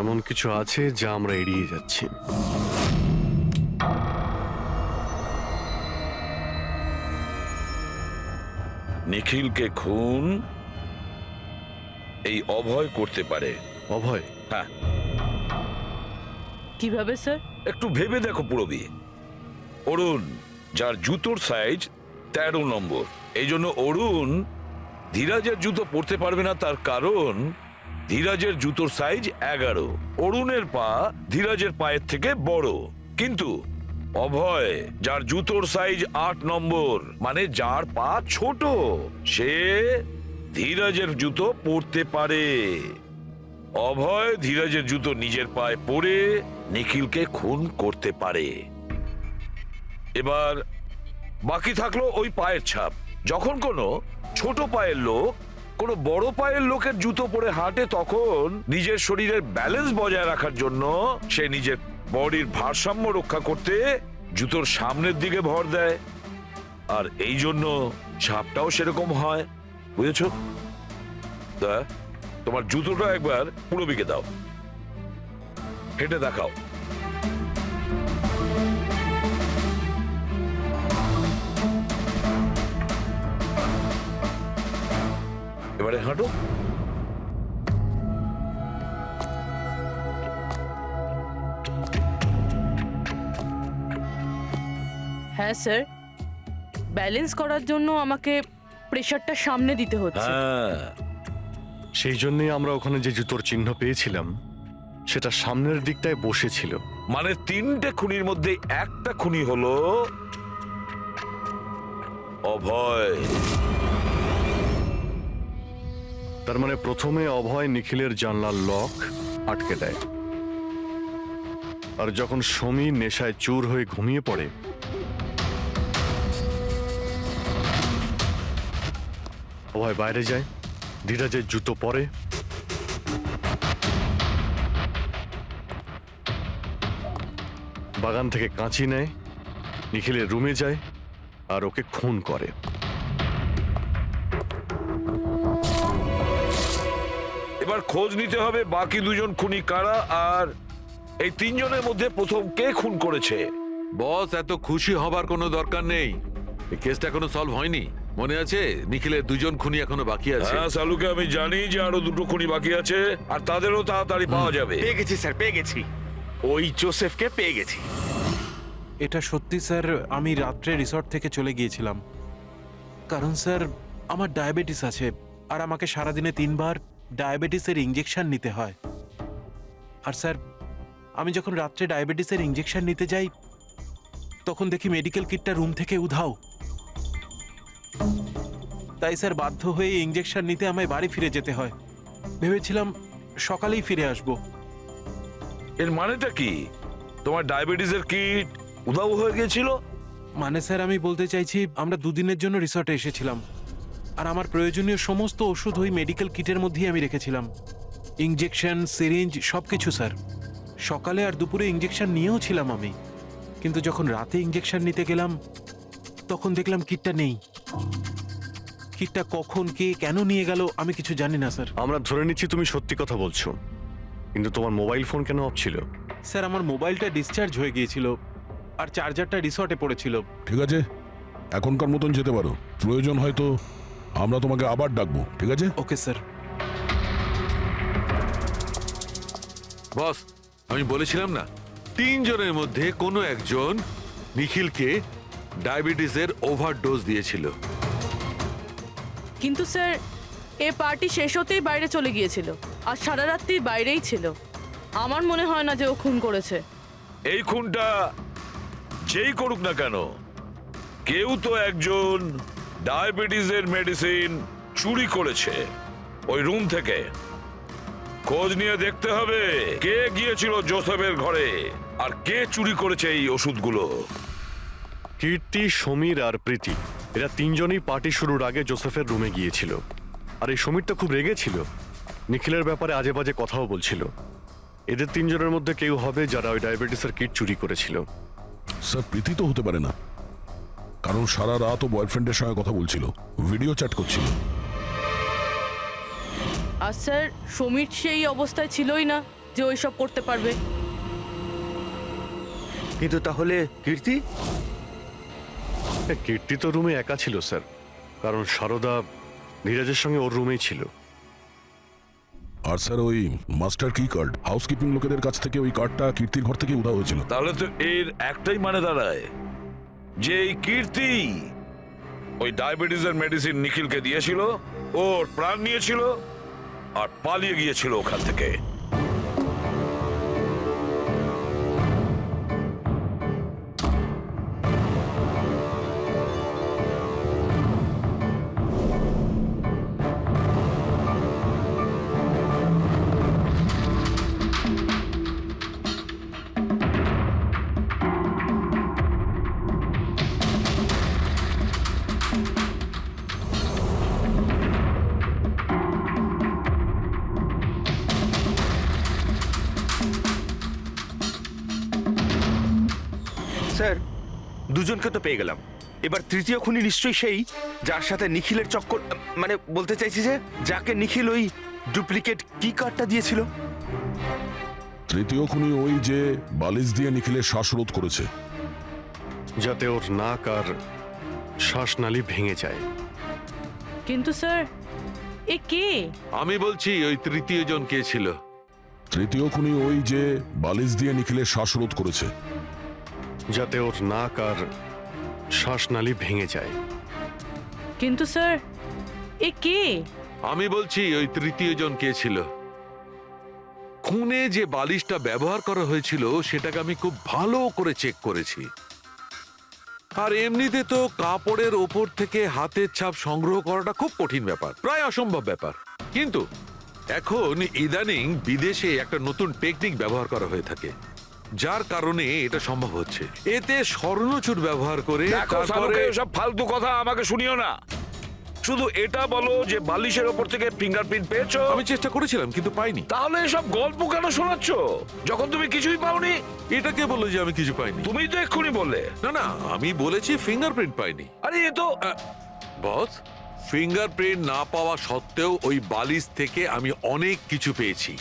Speaker 3: এমন কিছু আছে যা আমরা এড়িয়ে যাচ্ছি।
Speaker 13: নিখিলকে খুন এই অভয় করতে পারে।
Speaker 3: অভয়?
Speaker 13: হ্যাঁ।
Speaker 6: কিভাবে স্যার?
Speaker 13: একটু ভেবে দেখো পুরবি। অরুণ, যার জুতোর সাইজ 13 নম্বর, এই জন্য অরুণ ধীরাজের জুতো পরতে পারবে না। তার কারণ ধীরাজের জুতোর সাইজ 11। অরুণের পা ধীরাজের পায়ের থেকে বড়। কিন্তু অভয়, যার জুতোর সাইজ 8 নম্বর, মানে যার পা ছোট, সে ধীরাজের জুতো পরতে পারে। অভয় ধীরাজের জুতো নিজের পায়ে পরে নিখিলকে খুন করতে পারে। এবার বাকি থাকলো ওই পায়ের ছাপ। যখন কোনো ছোট পায়ের লোক কোনো বড় পায়ের লোকের জুতো পরে হাঁটে, তখন নিজের শরীরের ব্যালেন্স বজায় রাখার জন্য সে নিজের বডির ভারসাম্য রক্ষা করতে জুতোর সামনের দিকে ভর দেয়। আর এই জন্য ছাপটাও সেরকম হয়। বুঝেছো? তা তোমার জুতোটা একবার পুরবিকে দাও, হেঁটে দেখাও। এবারে হাঁটো।
Speaker 6: হ্যাঁ স্যার, ব্যালেন্স করার জন্য আমাকে প্রেশারটা সামনে দিতে হচ্ছে।
Speaker 13: হ্যাঁ,
Speaker 3: সেই জন্যই আমরা ওখানে যে জুতোর চিহ্ন পেয়েছিলাম সেটা সামনের দিকটায় বসেছিল।
Speaker 13: মানে 3টে খুনির মধ্যে একটা খুনি হলো অভয়।
Speaker 3: তার মানে প্রথমে অভয় নিখিলের জানলার লক আটকে দেয়, আর যখন সমীর নেশায় চুর হয়ে ঘুমিয়ে পড়ে, অভয় বাইরে যায়, ধীরাজের জুতো পরে, বাগান থেকে কাঁচি নেয়, নিখিলের রুমে যায় আর ওকে খুন করে।
Speaker 13: এবার খোঁজ নিতে হবে বাকি দুজন খুনি কারা, আর এই 3 জনের মধ্যে প্রথম কে খুন করেছে।
Speaker 1: বস, এত খুশি হবার কোনো দরকার নেই। এই কেসটা এখনো সলভ হয়নি। মনে আছে নিখিলের 2 জন খুনি এখনো বাকি আছে।
Speaker 13: হ্যাঁ সালুকে, আমি জানি যে আরো 2টো খুনি বাকি আছে, আর তাদেরও তাড়াতাড়ি পাওয়া যাবে।
Speaker 10: পেয়ে গেছি স্যার, পেয়ে গেছি। ওই জোসেফকে পেয়ে গেছি।
Speaker 11: এটা সত্যি স্যার, আমি রাত্রে রিসর্ট থেকে চলে গিয়েছিলাম। কারণ স্যার আমার ডায়াবেটিস আছে, আর আমাকে সারাদিনে 3 বার ডায়াবেটিসের ইঞ্জেকশন নিতে হয়। আর স্যার আমি যখন রাত্রে ডায়াবেটিসের ইঞ্জেকশন নিতে যাই তখন দেখি মেডিকেল কিটটা রুম থেকে উধাও। তাই স্যার বাধ্য হয়ে ইঞ্জেকশন নিতে আমায় বাড়ি ফিরে যেতে হয়। ভেবেছিলাম সকালেই ফিরে আসব।
Speaker 13: এর মানেটা কি? তোমার ডায়াবেটিসের কিট উধাও হয়ে গিয়েছিল?
Speaker 11: মানে স্যার আমি বলতে চাইছি আমরা 2 দিনের জন্য রিসর্টে এসেছিলাম, আর আমার প্রয়োজনীয় সমস্ত ওষুধ ওই মেডিকেল কিটের মধ্যেই আমি রেখেছিলাম। ইঞ্জেকশন, সিরিঞ্জ সবকিছু স্যার। সকালে আর দুপুরে ইঞ্জেকশন নিয়েও ছিলাম আমি, কিন্তু যখন রাতে ইঞ্জেকশন নিতে গেলাম তখন দেখলাম কিটটা নেই। কিটটা কখন কে কেন নিয়ে গেল আমি কিছু জানি না স্যার।
Speaker 3: আমরা ধরে নিচ্ছি তুমি সত্যি কথা বলছো, কিন্তু তোমার মোবাইল ফোন কেন অফ ছিল?
Speaker 11: স্যার আমার মোবাইলটা ডিসচার্জ হয়ে গিয়েছিল, আর চার্জারটা রিসর্টে পড়েছিল।
Speaker 2: ঠিক আছে, এখনকার মতন যেতে পারো। প্রয়োজন হয়তো আমরা তোমাকে আবার ডাকবো, ঠিক আছে?
Speaker 11: Okay sir.
Speaker 1: বস, আমি বলেছিলাম না 3 জনের মধ্যে কোনো একজন নিখিলকে ডায়াবেটিসের ওভারডোজ দিয়েছিল।
Speaker 6: কিন্তু স্যার এ পার্টি শেষ হতেই বাইরে চলে গিয়েছিল, আর সারা রাত্রি বাইরেই ছিল। আমার মনে হয় না যে ও খুন করেছে।
Speaker 13: এই খুনটা যেই করুক না কেন, কেউ তো একজন ডায়াবেটিসের মেডিসিন চুরি করেছে ওই রুম থেকে। খোঁজ নিয়ে দেখতে হবে কে গিয়েছিল জোসেফের ঘরে আর কে চুরি করেছে এই ওষুধগুলো।
Speaker 3: কীর্তি, সমীর আর প্রীতি এরা 3 জনই পার্টি শুরুর আগে জোসেফের রুমে গিয়েছিল। আর এই সমীরটা খুব রেগেছিল, নিখিলের ব্যাপারে আজে বাজে কথাও বলছিল। এদের 3 জনের মধ্যে কেউ হবে যারা ওই ডায়াবেটিসের কিট চুরি করেছিল।
Speaker 2: স্যার, প্রীতি তো হতে পারে না, কারণ সারা রাত ও বয়ফ্রেন্ডের সঙ্গে কথা বলছিল, ভিডিও চ্যাট করছিল।
Speaker 6: আর স্যার সমীর সেই অবস্থায় ছিলই না যে ওইসব করতে পারবে।
Speaker 8: কিন্তু তাহলে কীর্তি?
Speaker 3: কীর্তি তো রুমে একা ছিল স্যার, কারণ সারদা ধীরাজের সঙ্গে ওর রুমেই ছিল।
Speaker 2: আর স্যার ওই মাস্টার কি কার্ড, হাউসকিপিং লোকেদের কাছ থেকে ওই কার্ডটা কীর্তির ঘর থেকে উধাও হয়েছিল।
Speaker 13: তাহলে তো এর একটাই মানে দাঁড়ায় যে এই কীর্তি ওই ডায়াবেটিসের মেডিসিন নিখিলকে দিয়েছিল, ওর প্রাণ নিয়েছিল আর পালিয়ে গিয়েছিল ওখান থেকে।
Speaker 8: স্যার, 2 জনকে তো পেয়ে গেলাম। এবার তৃতীয় খুনি নিশ্চয়ই সেই যার সাথে নিখিলের চক্কর, মানে বলতে চাইছি যে যাকে নিখিল ওই ডুপ্লিকেট কি কার্ডটা দিয়েছিল।
Speaker 2: তৃতীয় খুনি ওই যে বালিশ দিয়ে নিখিলের শ্বাসরোধ করেছে,
Speaker 3: যাতে ওর নাক আর শ্বাসনালী ভেঙে যায়।
Speaker 6: কিন্তু স্যার এ কে?
Speaker 1: আমি বলছি ওই তৃতীয় জন কে ছিল।
Speaker 2: তৃতীয় খুনি ওই যে বালিশ দিয়ে নিখিলের শ্বাসরোধ করেছে,
Speaker 3: যাতে ওর নাক আর শ্বাসনালী ভেঙে যায়।
Speaker 6: কিন্তু স্যার এ কে?
Speaker 1: আমি বলছি ওই তৃতীয় জন কে ছিল। খুনে যে বালিশটা ব্যবহার করা হয়েছিল সেটাকে আমি খুব ভালো করে চেক করেছি। আর এমনিতে তো কাপড়ের ওপর থেকে হাতের ছাপ সংগ্রহ করাটা খুব কঠিন ব্যাপার, প্রায় অসম্ভব ব্যাপার। কিন্তু এখন ইদানিং বিদেশে একটা নতুন টেকনিক ব্যবহার করা হয়ে থাকে, যার কারণে এটা সম্ভব হচ্ছে। এতে স্বর্ণচুর ব্যবহার করে
Speaker 13: দেখো
Speaker 1: তারপরে
Speaker 13: সব ফালতু কথা আমাকে শুনিও না, শুধু এটা বলো যে বালিশের ওপর থেকে ফিঙ্গারপ্রিন্ট পেয়েছো।
Speaker 1: আমি চেষ্টা করেছিলাম কিন্তু পাইনি।
Speaker 13: তাহলে এসব গল্প কেন শোনাচ্ছ যখন তুমি কিছুই পাওনি?
Speaker 1: এটা কে বললো যে আমি কিছু পাইনি?
Speaker 13: তুমি তো এক্ষুনি বললে।
Speaker 1: না না, আমি বলেছি ফিঙ্গারপ্রিন্ট পাইনি।
Speaker 13: আরে এ তো
Speaker 1: বস, ফিঙ্গারপ্রিন্ট না পাওয়া সত্ত্বেও ওই বালিশ থেকে আমি অনেক কিছু পেয়েছি।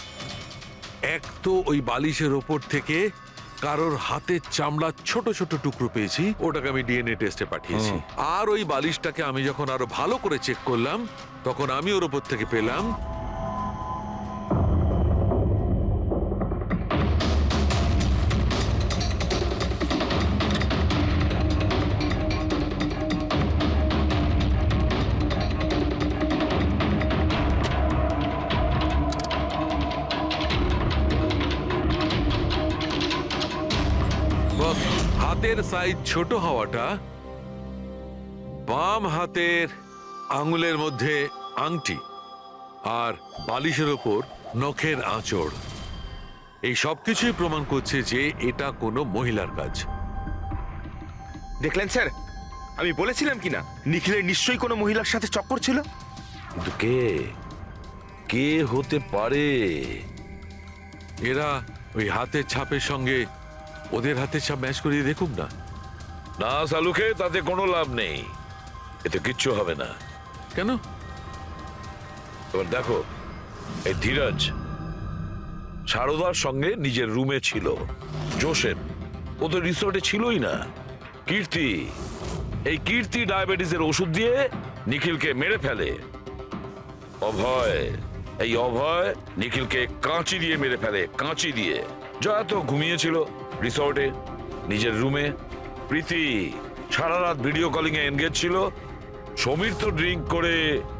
Speaker 1: এক তো ওই বালিশের ওপর থেকে কারোর হাতের চামড়ার ছোট ছোট টুকরো পেয়েছি, ওটাকে আমি ডিএনএ টেস্টে পাঠিয়েছি। আর ওই বালিশটাকে আমি যখন আরো ভালো করে চেক করলাম তখন আমি ওর ওপর থেকে পেলাম হাতের সাইজ ছোট হওয়াটা, বাম হাতের আঙুলের মধ্যে আংটি আর বালিশের ওপর নখের আঁচড়, এই সবকিছুই প্রমাণ করছে যে এটা কোনো মহিলার কাজ।
Speaker 8: দেখলেন স্যার, আমি বলেছিলাম কিনা নিখিলের নিশ্চয়ই কোনো মহিলার সাথে চক্কর ছিল।
Speaker 13: কিন্তু কে কে হতে পারে?
Speaker 1: এরা ওই হাতের ছাপের সঙ্গে ওদের হাতের ছাপ ম্যাচ করিয়ে দেখুক না।
Speaker 13: না সালুকে, তাতে কোনো লাভ নেই, এতে কিচ্ছু হবে না।
Speaker 1: কেন?
Speaker 13: এবার দেখো, এই ধীরাজ সারদার সঙ্গে নিজের রুমে ছিল। জোসেফ ও তো রিসোর্টে ছিলই না। কীর্তি, এই কীর্তি ডায়াবেটিসের ওষুধ দিয়ে নিখিলকে মেরে ফেলে। অভয়, এই অভয় নিখিলকে কাঁচি দিয়ে মেরে ফেলে, কাঁচি দিয়ে। জয়া তো ঘুমিয়েছিল রিসোর্টে নিজের রুমে। প্রীতি সারা রাত ভিডিও কলিং এ এনগেজ ছিল। সমীর তো ড্রিঙ্ক করে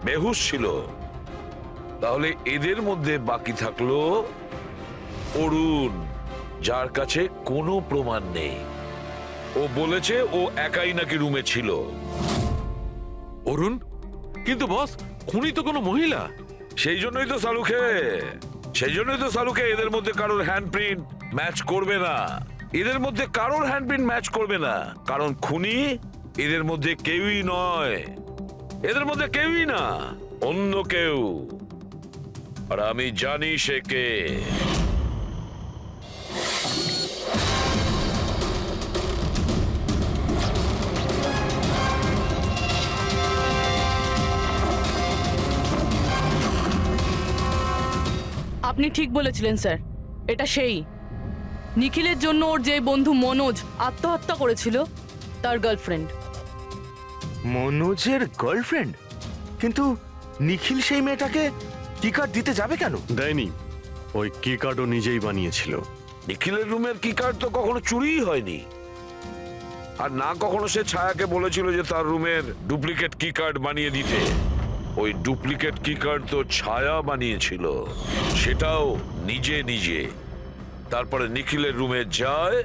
Speaker 13: বেহুশ ছিল। তাহলে এদের মধ্যে বাকি থাকলো অরুণ, যার কাছে কোনো প্রমাণ নেই। ও বলেছে ও একাই নাকি রুমে ছিল।
Speaker 1: অরুণ? কিন্তু বস, খুনি তো কোনো মহিলা।
Speaker 13: সেই জন্যই তো সালুকে এদের মধ্যে কারোর হ্যান্ডপ্রিন্ট ম্যাচ করবে না। এদের মধ্যে কারোর হ্যান্ডপ্রিন্ট ম্যাচ করবে না, কারণ খুনি এদের মধ্যে কেউই নয়। এদের মধ্যে কেউই না, অন্য কেউ। আর আমি জানি সে কে।
Speaker 6: আপনি ঠিক বলেছিলেন স্যার, এটা সেই নিখিলের জন্য ওর যে বন্ধু মনোজ আত্মহত্যা করেছিল তার গার্লফ্রেন্ড।
Speaker 8: মনোজের গার্লফ্রেন্ড? কিন্তু নিখিল সেই মেয়েটাকে কি কার্ড দিতে যাবে কেন?
Speaker 3: দেয়নি, ওই কি কার্ডও নিজেই বানিয়েছিল।
Speaker 13: নিখিলের রুমের কি কার্ড তো কখনো চুরিই হয়নি। আর না কখনো সে ছায়াকে বলেছিল যে তার রুমের ডুপ্লিকেট কি কার্ড বানিয়ে দিতে। ওই ডুপ্লিকেট কি কার্ড তো ছায়া বানিয়েছিল, সেটাও নিজে নিজে। তারপরে নিখিলের রুমে যায়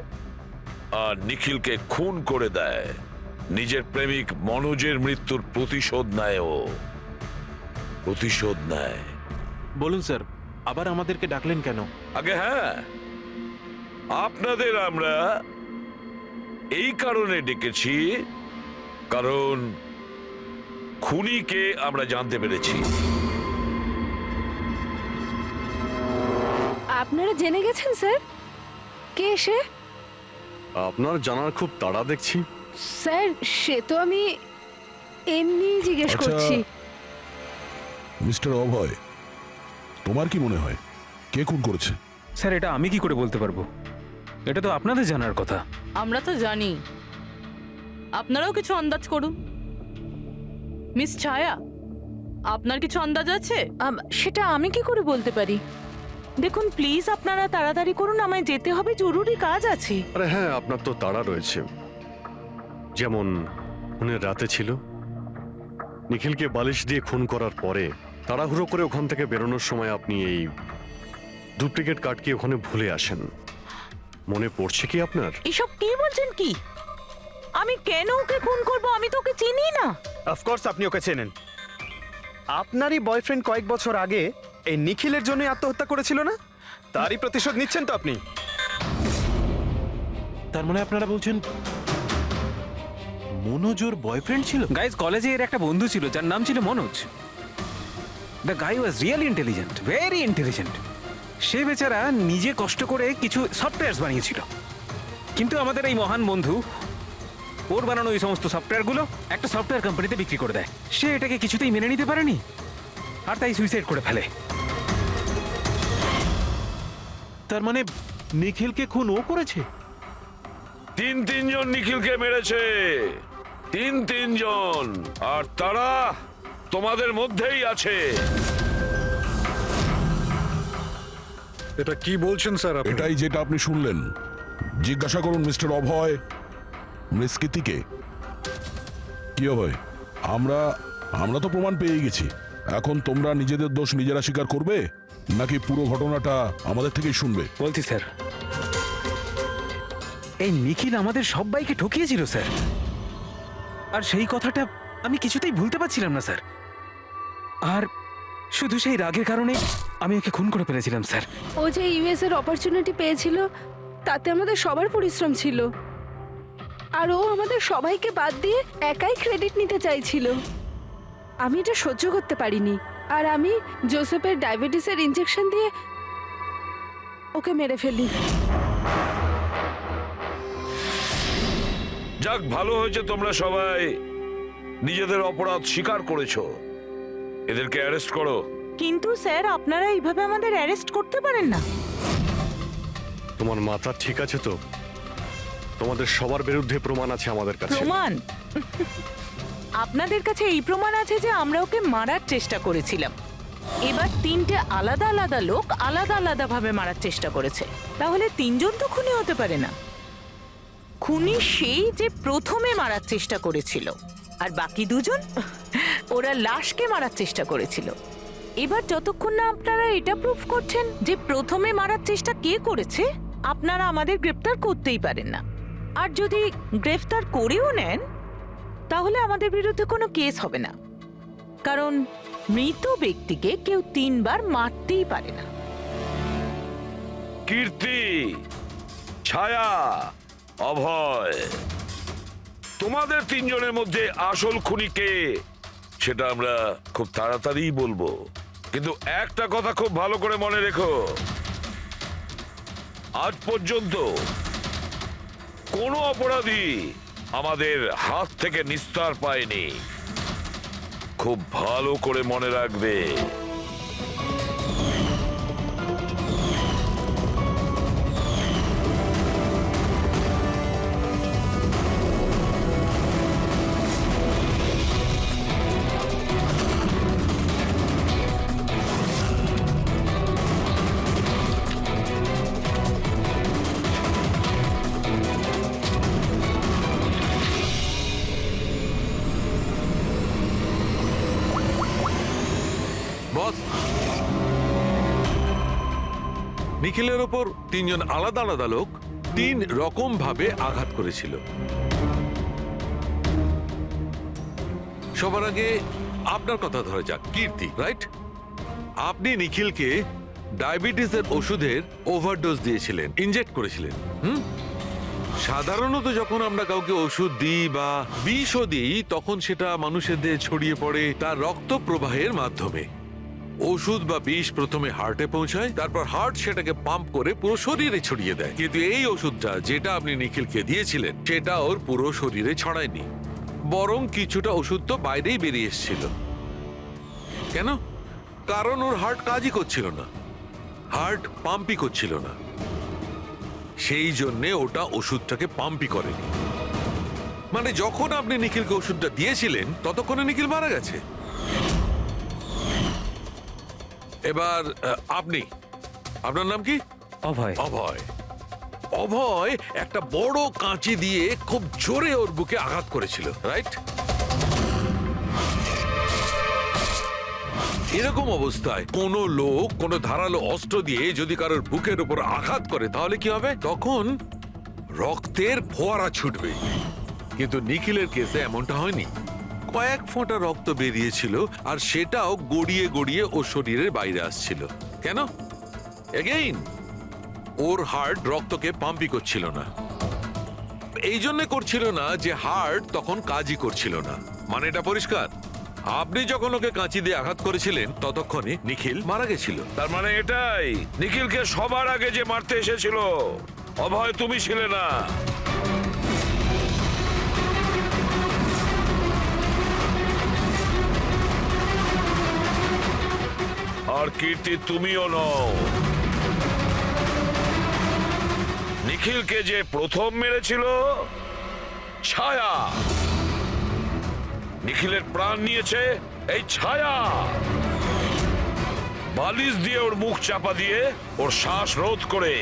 Speaker 13: আর নিখিলকে খুন করে দেয়। নিজের প্রেমিক মনোজের মৃত্যুর প্রতিশোধ নেয় ও, প্রতিশোধ নেয়।
Speaker 11: বলুন স্যার, আবার আমাদেরকে ডাকলেন কেন?
Speaker 13: আগে হ্যাঁ, আপনাদের আমরা এই কারণে ডেকেছি, কারণ খুনিকে আমরা জানতে পেরেছি।
Speaker 12: আপনারা জেনে গেছেন স্যার কে সে?
Speaker 3: আপনার জানার খুব তাড়া দেখছি।
Speaker 12: স্যার সে তো আমি এমনি জিজ্ঞেস
Speaker 2: আচ্ছা।
Speaker 12: করছি।
Speaker 2: মিস্টার অভয়, তোমার কি মনে হয় কে খুন করেছে?
Speaker 4: স্যার, এটা আমি কি করে বলতে পারবো? এটা তো আপনাদের জানার কথা।
Speaker 6: আমরা তো জানি, আপনারাও কিছু আন্দাজ করুন। মিস ছায়া, আপনার কিছু আন্দাজ আছে?
Speaker 9: সেটা আমি কি করে বলতে পারি? দেখুন প্লিজ আপনারা তাড়াতাড়ি করুন, আমায় যেতে হবে, জরুরি কাজ আছে।
Speaker 3: আরে হ্যাঁ, আপনার তো তাড়া রয়েছে। যেমন খুনের রাতে ছিল, নিখিলকে বালিশ দিয়ে খুন করার পরে তাড়াহুড়ো করে ওখান থেকে বেরোনোর সময় আপনি এই ডুপ্লিকেট কার্ডকে ওখানে ভুলে আসেন। মনে পড়ছে কি আপনার?
Speaker 9: এসব কি বলছেন কি? আমি কেন ওকে খুন করব? আমি তো ওকে চিনি না।
Speaker 14: অফকোর্স আপনি ওকে চেনেন। আপনারই বয়ফ্রেন্ড কয়েক বছর আগে এই নিখিলের জন্য আত্মহত্যা করেছিল না? তারই প্রতিশোধ নিচ্ছেন তো আপনি?
Speaker 11: তার মানে আপনারা বলছেন মনোজ ওর বয়ফ্রেন্ড ছিল?
Speaker 4: গাইজ, কলেজে এর একটা বন্ধু ছিল যার নাম ছিল Manoj. The guy was really intelligent, very intelligent. সে বেচারা নিজে কষ্ট করে কিছু সফটওয়্যার বানিয়েছিল, কিন্তু আমাদের এই মহান বন্ধু ওর বানানো ওই সমস্ত সফটওয়্যারগুলো একটা সফটওয়্যার কোম্পানিতে বিক্রি করে দেয়। সে এটাকে কিছুতেই মেনে নিতে পারেনি আর তাই সুইসাইড করে ফেলে।
Speaker 11: তার মানে নিখিলকে খুন ও করেছে?
Speaker 13: তিনজন নিখিলকে মেরেছে, তিনজন, আর তারা তোমাদের মধ্যেই আছে।
Speaker 7: এটা কি বলছেন স্যার আপনি?
Speaker 2: এটাই যেটা আপনি শুনলেন। জিজ্ঞাসা করুন মিস্টার অভয় মৃস্কিতিকে। কি অভয়, আমরা তো প্রমাণ পেয়ে গেছি। এখন তোমরা নিজেদের দোষ নিজেরা স্বীকার করবে নাকি পুরো ঘটনাটা আমাদের থেকেই শুনবে?
Speaker 4: বলছি স্যার, এই নিখিল আমাদের সবাইকে ঠকিয়েছিল স্যার, আর সেই কথাটা আমি কিছুতেই ভুলতে পারছিলাম না স্যার। আর শুধু সেই রাগের কারণে আমি ওকে খুন করে ফেলেছিলাম স্যার।
Speaker 12: ও যে ইউএস এর অপরচুনিটি পেয়েছিল তাতে আমাদের সবার পরিশ্রম ছিল, আর ও আমাদের সবাইকে বাদ দিয়ে একাই ক্রেডিট নিতে চাইছিল। আমি এটা সহ্য করতে পারিনি, আর আমি জোসেফের ডায়াবেটিসের ইনজেকশন দিয়ে ওকে মেরে ফেলি।
Speaker 13: যাক, ভালো হয়েছে তোমরা সবাই নিজেদের অপরাধ স্বীকার করেছো। এদেরকে অ্যারেস্ট করো।
Speaker 9: কিন্তু স্যার আপনারা এইভাবে আমাদের অ্যারেস্ট করতে পারেন না।
Speaker 3: তোমার মাথা ঠিক আছে তো? তোমাদের সবার বিরুদ্ধে প্রমাণ আছে আমাদের কাছে।
Speaker 9: প্রমাণ? আপনাদের কাছে এই প্রমাণ আছে যে আমরা ওকে মারার চেষ্টা করেছিলাম। এবার তিনটে আলাদা আলাদা লোক আলাদা আলাদা ভাবে মারার চেষ্টা করেছে, তাহলে তিনজন তো খুনি হতে পারে না। খুনি সেই যে প্রথমে মারার চেষ্টা করেছিল, আর বাকি দুজন ওরা লাশকে মারার চেষ্টা করেছিল। এবার যতক্ষণ না আপনারা এটা প্রুফ করছেন যে প্রথমে মারার চেষ্টা কে করেছে, আপনারা আমাদের গ্রেফতার করতেই পারেন না। আর যদি গ্রেফতার করেও নেন তাহলে আমাদের বিরুদ্ধে কোনো কেস হবে না, কারণ মৃত ব্যক্তিকে কেউ 3 বার মারতেই পারে না।
Speaker 13: কীর্তি, ছায়া, অভয়, তোমাদের তিনজনের মধ্যে আসল খুনি কে সেটা আমরা খুব তাড়াতাড়ি বলবো। কিন্তু একটা কথা খুব ভালো করে মনে রেখো, আজ পর্যন্ত কোনো অপরাধী আমাদের হাত থেকে নিস্তার পায়নি। খুব ভালো করে মনে রাখবে।
Speaker 1: বস, নিখিলের ওপর তিনজন আলাদা আলাদা লোক 3 রকম ভাবে আঘাত করেছিল। সবার আগে আপনার কথা ধরা যাক, কীর্তি, রাইট? আপনি নিখিলকে ডায়াবেটিসের ওষুধের ওভারডোজ দিয়েছিলেন, ইনজেক্ট করেছিলেন। সাধারণত যখন আমরা কাউকে ওষুধ দিই বা বিষও দিই, তখন সেটা মানুষের দেহে ছড়িয়ে পড়ে তার রক্ত প্রবাহের মাধ্যমে। ওষুধ বা বিষ প্রথমে হার্টে পৌঁছায়, তারপর হার্ট সেটাকে পাম্প করে পুরো শরীরে ছড়িয়ে দেয়। কিন্তু এই ওষুধটা যেটা আপনি নিখিলকে দিয়েছিলেন সেটা ওর পুরো শরীরে ছড়ায়নি, বরং কিছুটা ওষুধ তো বাইরেই বেরিয়ে এসেছিল। কেন? কারণ ওর হার্ট কাজই করছিল না, হার্ট পাম্পই করছিল না, সেই জন্যে ওটা ওষুধটাকে পাম্পই করেনি। মানে যখন আপনি নিখিলকে ওষুধটা দিয়েছিলেন ততক্ষণে নিখিল মারা গেছে। এবার আপনি, আপনার নাম কি?
Speaker 4: অভয়।
Speaker 1: অভয়। অভয় একটা বড় কাঁচি দিয়ে খুব জোরে ওর বুকে আঘাত করেছিল, রাইট? এরকম অবস্থায় কোনো লোক কোনো ধারালো অস্ত্র দিয়ে যদি কারোর বুকের উপর আঘাত করে তাহলে কি হবে? তখন রক্তের ফোয়ারা ছুটবে। কিন্তু নিখিলের কেসে এমনটা হয়নি। কয়েক ফোঁটা রক্ত বেরিয়েছিল, আর সেটাও গড়িয়ে গড়িয়ে ওর শরীরের বাইরে আসছিল। কেন? এগেইন ওর হার্ট রক্তকে পাম্পই করছিল না। এই জন্য করছিল না যে হার্ট তখন কাজই করছিল না। মানে এটা পরিষ্কার, আপনি যখন ওকে কাঁচি দিয়ে আঘাত করেছিলেন ততক্ষণে নিখিল মারা গেছিল।
Speaker 13: তার মানে এটাই, নিখিলকে সবার আগে যে মারতে এসেছিল অভয় তুমি ছিলে না। আর কীর্তি তুমিও নও। নিখিলকে যে প্রথম মেরেছিল ছায়া, নিখিলের প্রাণ নিয়েছে এই ছায়া। বালিশ দিয়ে ওর মুখ চাপা দিয়ে ওর শ্বাস রোধ করে।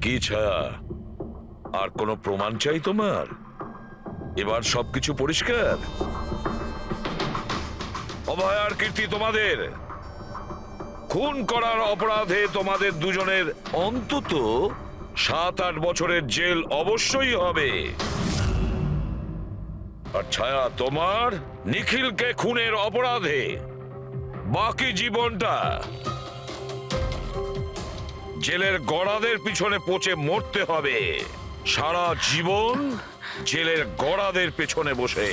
Speaker 13: কি ছায়া, আর কোনো প্রমাণ চাই তোমার? এবার সবকিছু পরিষ্কার। অভয় আর কীর্তি, তোমাদের খুন করার অপরাধে তোমাদের দুজনের অন্তত 7-8 বছরের জেল অবশ্যই হবে। আর ছায়া, তোমার নিখিলকে খুনের অপরাধে বাকি জীবনটা জেলের গড়াদের পিছনে পচে মরতে হবে। সারা জীবন জেলের গড়াদের পেছনে বসে।